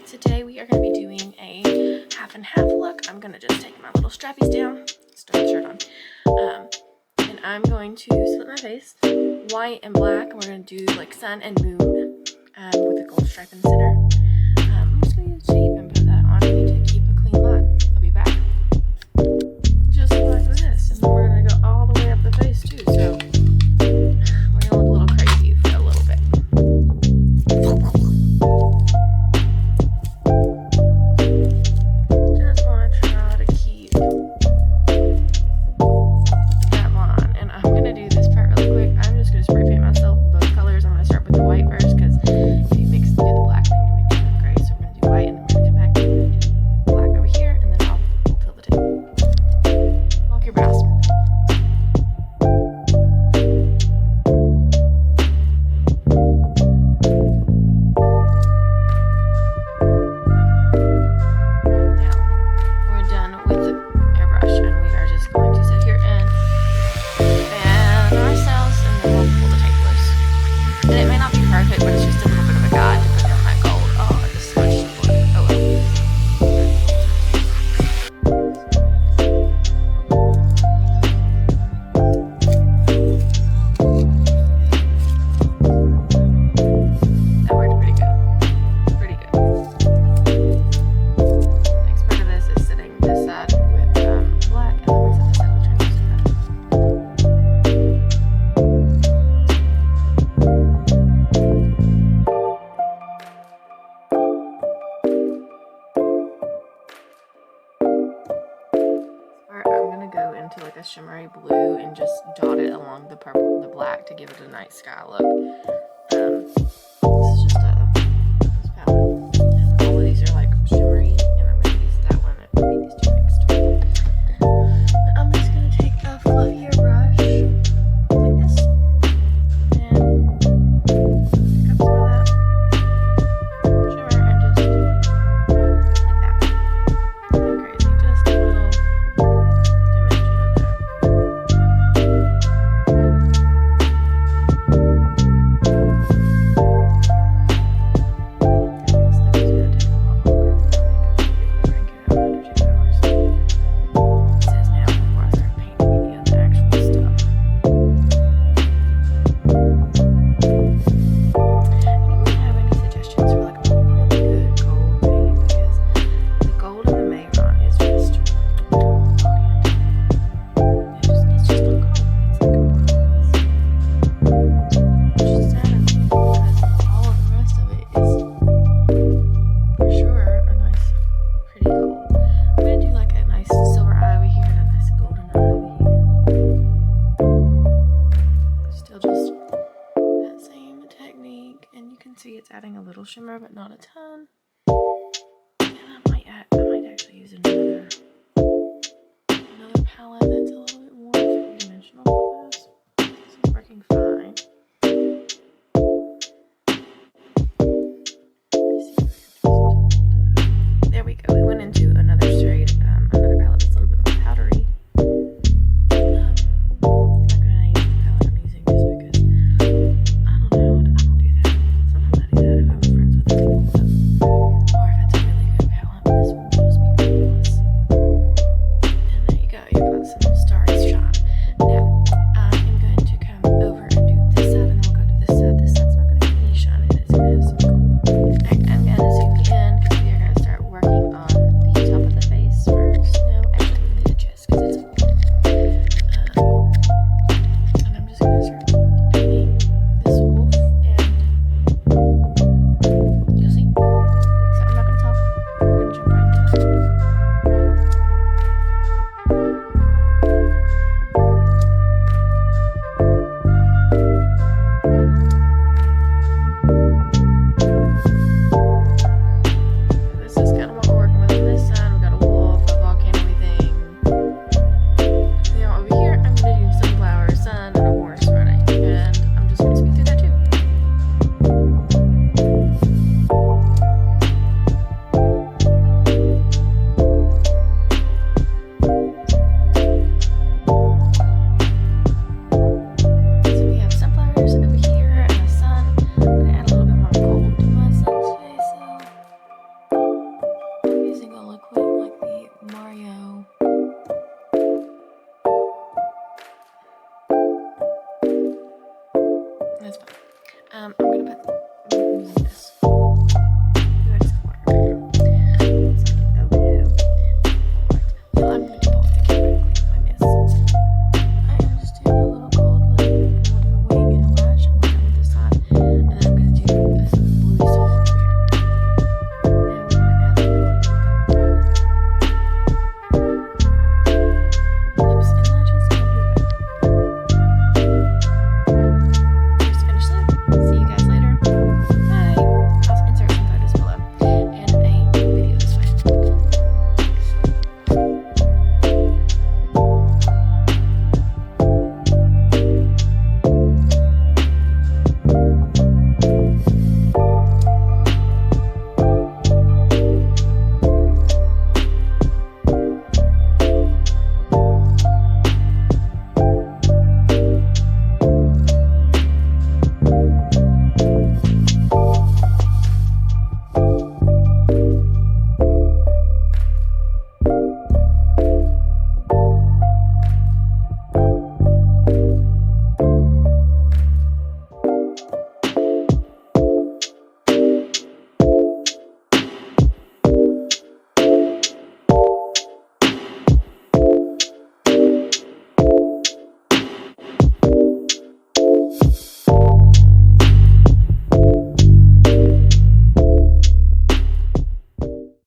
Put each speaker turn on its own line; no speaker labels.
Today we are going to be doing a half and half look. I'm going to just take my little strappies down, start the shirt on, and I'm going to split my face, white and black, and we're going to do like sun and moon with a gold stripe in the center. I'm just going to use shape and put that on me to keep a clean line. I'll be back. Just like this, and then we're going to go all the way up the face too, so we're going to look a little crazy for a little bit. Just want to try to keep that line, and I'm going to do this part really quick. I'm just going to spray paint myself both colors. I'm going to start with the white first, because if you do the black, then you make it look gray. So we're going to do white, and then we're going to come back and do black over here, and then we'll fill the tape. Lock your brows. I'm gonna go into like a shimmery blue and just dot it along the purple, the black to give it a nice sky look. This is just this palette, and all of these are like shimmery, and I'm gonna use that one. And maybe these two mixed. I'm just gonna take a fluffier brush like this and pick up some of that shimmer and just like that. Nothing crazy, just a little. See, it's adding a little shimmer, but not a ton. And I might actually use another palette that's a little bit more three-dimensional for this. This is working fine.